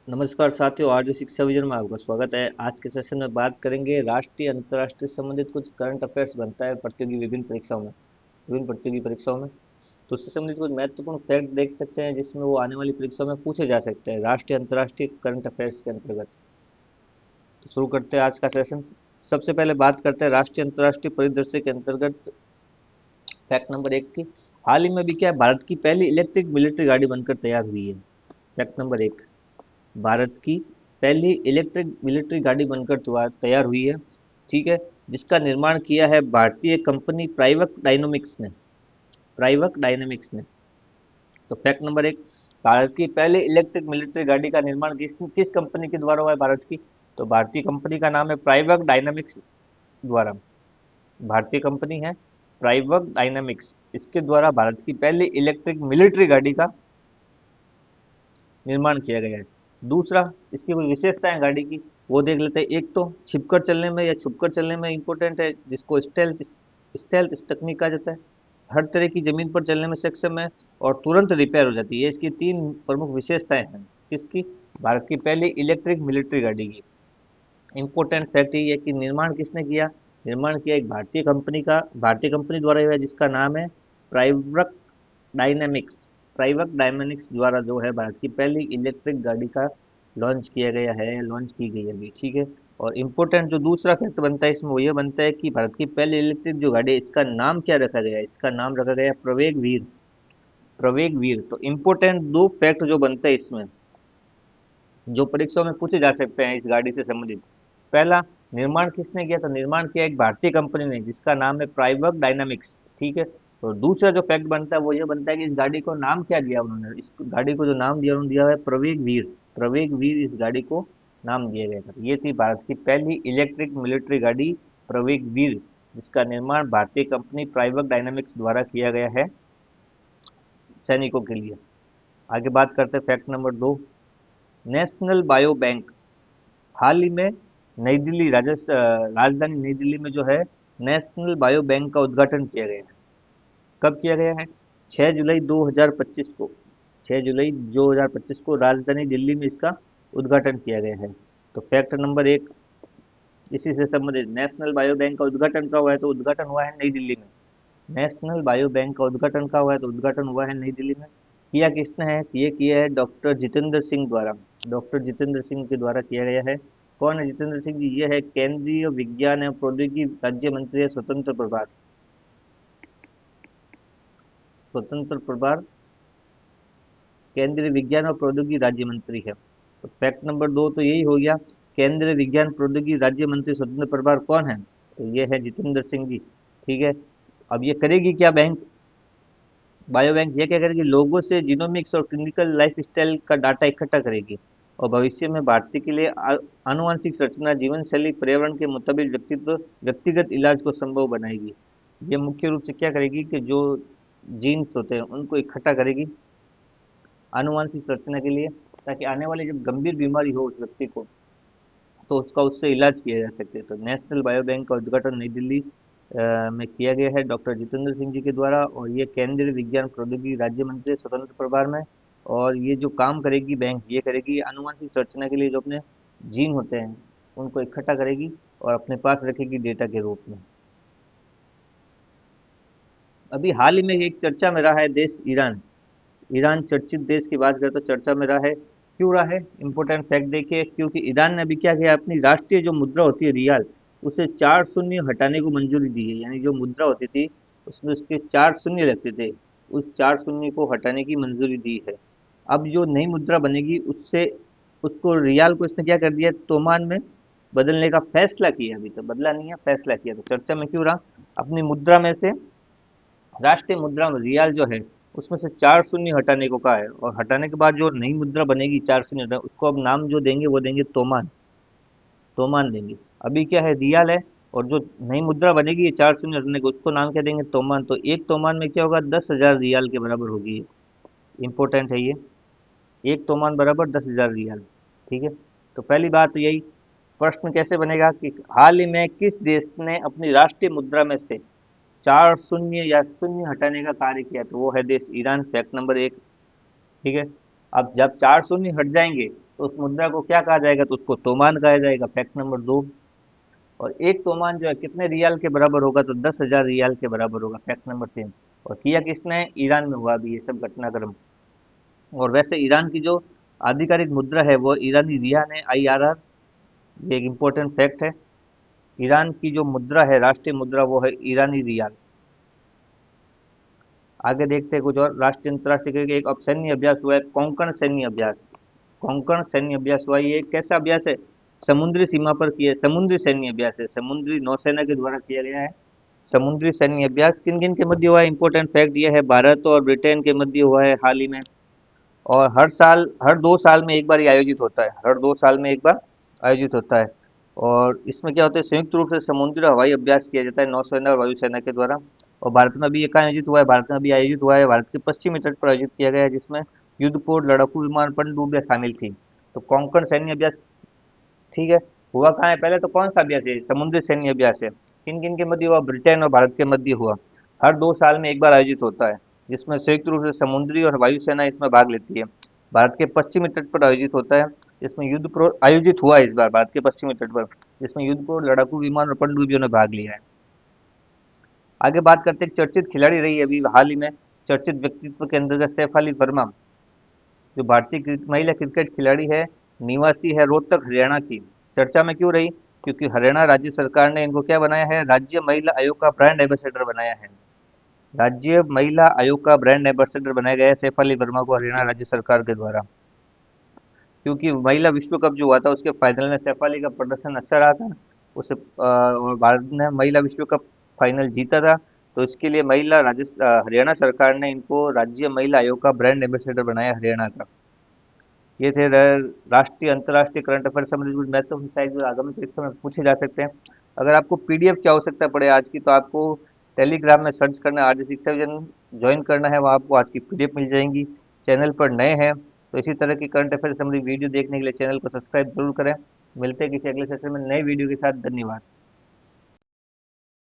नमस्कार साथियों, आरजे शिक्षा विजन में आपका स्वागत है। आज के सेशन में बात करेंगे राष्ट्रीय अंतर्राष्ट्रीय संबंधित कुछ करंट अफेयर्स बनता है प्रतियोगी विभिन्न प्रतियोगी परीक्षाओं में। तो उससे संबंधित कुछ महत्वपूर्ण फैक्ट देख सकते हैं जिसमें वो आने वाली परीक्षाओं में पूछे जा सकते हैं राष्ट्रीय अंतर्राष्ट्रीय करंट अफेयर्स के अंतर्गत। तो शुरू करते हैं आज का सेशन। सबसे पहले बात करते हैं राष्ट्रीय अंतर्राष्ट्रीय परिदृश्य के अंतर्गत फैक्ट नंबर 1 की। हाल ही में भी क्या है, भारत की पहली इलेक्ट्रिक मिलिट्री गाड़ी बनकर तैयार हुई है। फैक्ट नंबर 1, भारत की पहली इलेक्ट्रिक मिलिट्री गाड़ी बनकर तैयार हुई है। ठीक है, जिसका निर्माण किया है भारतीय कंपनी प्राइवक डायनेमिक्स ने। तो फैक्ट नंबर 1, भारत की पहली इलेक्ट्रिक मिलिट्री गाड़ी का निर्माण किस किस कंपनी के द्वारा हुआ है भारत की। तो भारतीय कंपनी का नाम है प्राइवक डायनेमिक्स द्वारा। भारतीय कंपनी है प्राइवक डायनेमिक्स, इसके द्वारा भारत की पहली इलेक्ट्रिक मिलिट्री गाड़ी का निर्माण किया गया है। दूसरा, इसकी कोई विशेषताएं गाड़ी की वो देख लेते हैं। एक तो छिपकर चलने में या छुपकर चलने में इंपॉर्टेंट है, जिसको स्टेल्थ स्टेल्थ इस तकनीक कहा जाता है। हर तरह की जमीन पर चलने में सक्षम है और तुरंत रिपेयर हो जाती है। इसकी तीन प्रमुख विशेषताएं हैं। किसकी? भारत की पहली इलेक्ट्रिक मिलिट्री गाड़ी की। इंपॉर्टेंट फैक्ट ये है कि निर्माण किसने किया? निर्माण किया एक भारतीय कंपनी द्वारा हुआ है, जिसका नाम है प्राइवक डायनेमिक्स। प्राइवक डायनेमिक्स द्वारा जो है भारत की पहली इलेक्ट्रिक गाड़ी का लॉन्च की गई है अभी। ठीक है। और इम्पोर्टेंट जो दूसरा फैक्ट बनता है इसमें वो ये बनता है कि भारत की पहली इलेक्ट्रिक जो गाड़ी है, इसका नाम क्या रखा गया है? इसका नाम रखा गया है प्रवेग वीर। प्रवेग वीर। तो इम्पोर्टेंट दो फैक्ट जो बनता है इसमें, जो परीक्षाओं में पूछे जा सकते हैं इस गाड़ी से संबंधित। पहला, निर्माण किसने किया? तो निर्माण किया एक भारतीय कंपनी ने, जिसका नाम है प्राइवक डायनामिक्स। ठीक है। तो दूसरा जो फैक्ट बनता है वो ये बनता है कि इस गाड़ी को नाम क्या दिया उन्होंने? इस गाड़ी को जो नाम दिया उन्होंने दिया है प्रवेग वीर। प्रवेग वीर इस गाड़ी को नाम दिया गया था। ये थी भारत की पहली इलेक्ट्रिक मिलिट्री गाड़ी प्रवेग वीर, जिसका निर्माण भारतीय कंपनी प्राइवक डायनामिक्स द्वारा किया गया है सैनिकों के लिए। आगे बात करते हैं fact number 2। National bio bank. हाल ही में राजधानी नई दिल्ली में जो है नेशनल बायो बैंक का उद्घाटन किया गया है। कब किया गया है? 6 जुलाई 2025 को। 6 जुलाई 2025 को राजधानी दिल्ली में इसका उद्घाटन किया गया है। तो फैक्ट नंबर 1 इसी से संबंधित, नेशनल बायो बैंक का उद्घाटन कब हुआ है? तो उद्घाटन हुआ है नई दिल्ली में। नेशनल बायो बैंक का उद्घाटन कब हुआ है? तो उद्घाटन हुआ है नई दिल्ली में। किया किसने है? ये किया है डॉक्टर जितेंद्र सिंह द्वारा। डॉक्टर जितेंद्र सिंह के द्वारा किया गया है। कौन है जितेंद्र सिंह जी? ये है केंद्रीय विज्ञान एवं प्रौद्योगिकी राज्य मंत्री है, स्वतंत्र प्रभार केंद्रीय विज्ञान और प्रौद्योगिकी राज्य मंत्री है। तो फैक्ट नंबर 2 तो यही हो गया। केंद्रीय विज्ञान प्रौद्योगिकी राज्य मंत्री स्वतंत्र प्रभार कौन है? तो ये है जितेंद्र सिंह जी। ठीक है। अब ये करेगी क्या बैंक? बायो बैंक ये क्या करेगी? लोगों से जीनोमिक्स और क्लिनिकल लाइफ स्टाइल का डाटा इकट्ठा करेगी और भविष्य में भारतीय के लिए आनुवंशिक संरचना, जीवन शैली, पर्यावरण के मुताबिक व्यक्तिगत इलाज को संभव बनाएगी। ये मुख्य रूप से क्या करेगी कि जो जीन्स होते हैं उनको इकट्ठा करेगी आनुवंशिक संरचना के लिए, ताकि आने वाली जब गंभीर बीमारी हो उस व्यक्ति को, तो उसका उससे इलाज किया जा सके। तो नेशनल बायो बैंक का उद्घाटन नई दिल्ली में किया गया है डॉक्टर जितेंद्र सिंह जी के द्वारा, और ये केंद्रीय विज्ञान प्रौद्योगिकी राज्य मंत्री स्वतंत्र प्रभार में। और ये जो काम करेगी बैंक, ये करेगी आनुवंशिक संरचना के लिए जो अपने जीन होते हैं उनको इकट्ठा करेगी और अपने पास रखेगी डेटा के रूप में। अभी हाल ही में एक चर्चा में रहा है देश ईरान। ईरान चर्चित देश की बात करें तो चर्चा में रहा है। क्यों रहा है? इंपॉर्टेंट फैक्ट देखिए, क्योंकि ईरान ने अभी क्या किया, अपनी राष्ट्रीय जो मुद्रा होती है रियाल, उसे 4 शून्य हटाने को मंजूरी दी है। यानी जो मुद्रा होती थी उसमें उसके 4 शून्य लगते थे, उस 4 शून्य को हटाने की मंजूरी दी है। अब जो नई मुद्रा बनेगी उससे उसको रियाल को इसने क्या कर दिया, तोमान में बदलने का फैसला किया। अभी तो बदला नहीं है, फैसला किया। तो चर्चा में क्यों रहा? अपनी मुद्रा में से, राष्ट्रीय मुद्रा में रियाल जो है उसमें से 4 शून्य हटाने को कहा है, और हटाने के बाद जो नई मुद्रा बनेगी 4 शून्य उसको अब नाम जो देंगे वो देंगे तोमान। तोमान देंगे। अभी क्या है, रियाल है, और जो नई मुद्रा बनेगी ये 4 शून्य हटाने को, उसको नाम क्या देंगे, तोमान। तो एक तोमान में क्या होगा, 10,000 रियाल के बराबर होगी। इंपॉर्टेंट है ये। एक तोमान बराबर 10,000 रियाल। ठीक है। तो पहली बात तो यही। प्रश्न कैसे बनेगा कि हाल ही में किस देश ने अपनी राष्ट्रीय मुद्रा में से 4 शून्य या शून्य हटाने का कार्य किया? तो वो है देश ईरान। Fact number 1। ठीक है। अब जब 4 शून्य हट जाएंगे तो उस मुद्रा को क्या कहा जाएगा, तो उसको तोमान कहा जाएगा, फैक्ट नंबर 2। और एक तोमान जो है कितने रियाल के बराबर होगा, तो 10,000 रियाल के बराबर होगा, फैक्ट नंबर 3। और किया किसने है, ईरान में हुआ भी ये सब घटनाक्रम। और वैसे ईरान की जो आधिकारिक मुद्रा है वो ईरानी रियाल है, IRR। ये एक इम्पोर्टेंट फैक्ट है। ईरान की जो मुद्रा है, राष्ट्रीय मुद्रा, वो है ईरानी रियाल। आगे देखते हैं कुछ और राष्ट्रीय अंतर्राष्ट्रीय के। एक अब सैन्य अभ्यास हुआ है, कोंकण सैन्य अभ्यास। कोंकण सैन्य अभ्यास हुआ, ये एक कैसा अभ्यास है, समुद्री सीमा पर किया, समुद्री सैन्य अभ्यास है, समुद्री नौसेना के द्वारा किया गया है। समुद्री सैन्य अभ्यास किन किन के मध्य हुआ है, इंपॉर्टेंट फैक्ट ये है, भारत और ब्रिटेन के मध्य हुआ है हाल ही में। और हर साल, हर 2 साल में एक बार ये आयोजित होता है, हर 2 साल में एक बार आयोजित होता है। और इसमें क्या होता है, संयुक्त रूप से समुद्री और हवाई अभ्यास किया जाता है नौसेना और वायुसेना के द्वारा। और भारत में भी ये कहाँ आयोजित हुआ है, भारत में भी आयोजित हुआ है, भारत के पश्चिमी तट पर आयोजित किया गया है, जिसमें युद्धपोत, लड़ाकू विमान, पनडुब्बियां शामिल थी। तो कोंकण सैन्य अभ्यास, ठीक है, हुआ कहाँ है, पहले तो कौन सा अभ्यास है, समुद्री सैन्य अभ्यास है। किन किन के मध्य हुआ, ब्रिटेन और भारत के मध्य हुआ। हर 2 साल में एक बार आयोजित होता है, जिसमें संयुक्त रूप से समुद्री और वायुसेना इसमें भाग लेती है। भारत के पश्चिमी तट पर आयोजित होता है, जिसमें युद्ध प्रो आयोजित हुआ है इस बार भारत के पश्चिमी तट पर, जिसमें युद्ध प्रो, लड़ाकू विमान और पनडुब्बियों ने भाग लिया है। आगे बात करते हैं, एक चर्चित खिलाड़ी रही है अभी हाल ही में, चर्चित व्यक्तित्व के अंतर्गत सैफ अली वर्मा, जो भारतीय महिला क्रिकेट खिलाड़ी है, निवासी है रोहतक हरियाणा की। चर्चा में क्यों रही, क्योंकि हरियाणा राज्य सरकार ने इनको क्या बनाया है, राज्य महिला आयोग का ब्रांड एम्बेसडर बनाया है। राज्य महिला आयोग का ब्रांड एम्बेसडर बनाया गया है सैफ अली वर्मा को हरियाणा राज्य सरकार के द्वारा। क्योंकि महिला विश्व कप जो हुआ था उसके फाइनल में सैफ अली का प्रदर्शन अच्छा रहा था, उसे और भारत ने महिला विश्व कप फाइनल जीता था। तो इसके लिए हरियाणा सरकार ने इनको राज्य महिला आयोग का ब्रांड एम्बेसडर बनाया हरियाणा का। ये थे राष्ट्रीय अंतर्राष्ट्रीय करंट अफेयर समरी, कुछ महत्वपूर्ण फैक्ट जो आगामी परीक्षा में पूछे जा सकते हैं। अगर आपको PDF की आवश्यकता पड़े आज की, तो आपको टेलीग्राम में सर्च करना, RJ शिक्षा विजन ज्वाइन करना है, वहाँ आपको आज की PDF मिल जाएंगी। चैनल पर नए हैं तो इसी तरह की करंट अफेयर समरी वीडियो देखने के लिए चैनल को सब्सक्राइब जरूर करें। मिलते हैं किसी अगले सेशन में नए वीडियो के साथ। धन्यवाद।